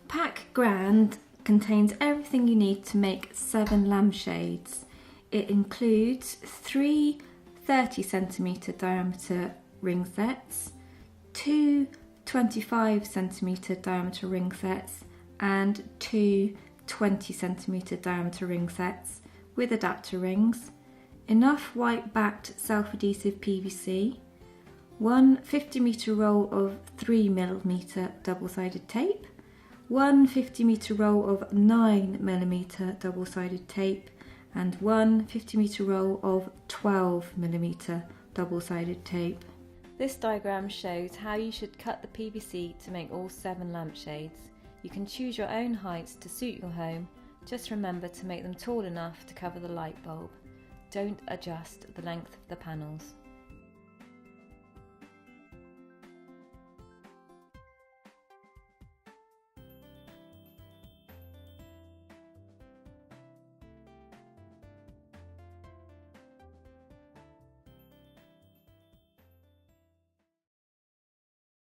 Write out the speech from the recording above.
Pack Grand contains everything you need to make 7 lampshades. It includes 3 30cm diameter ring sets, 2 25cm diameter ring sets and 2 20cm diameter ring sets with adapter rings, enough white backed self-adhesive PVC, 1 50m roll of 3mm double-sided tape, 1 50m roll of 9mm double-sided tape and 1 50m roll of 12mm double-sided tape. This diagram shows how you should cut the PVC to make all 7 lampshades. You can choose your own heights to suit your home, just remember to make them tall enough to cover the light bulb. Don't adjust the length of the panels.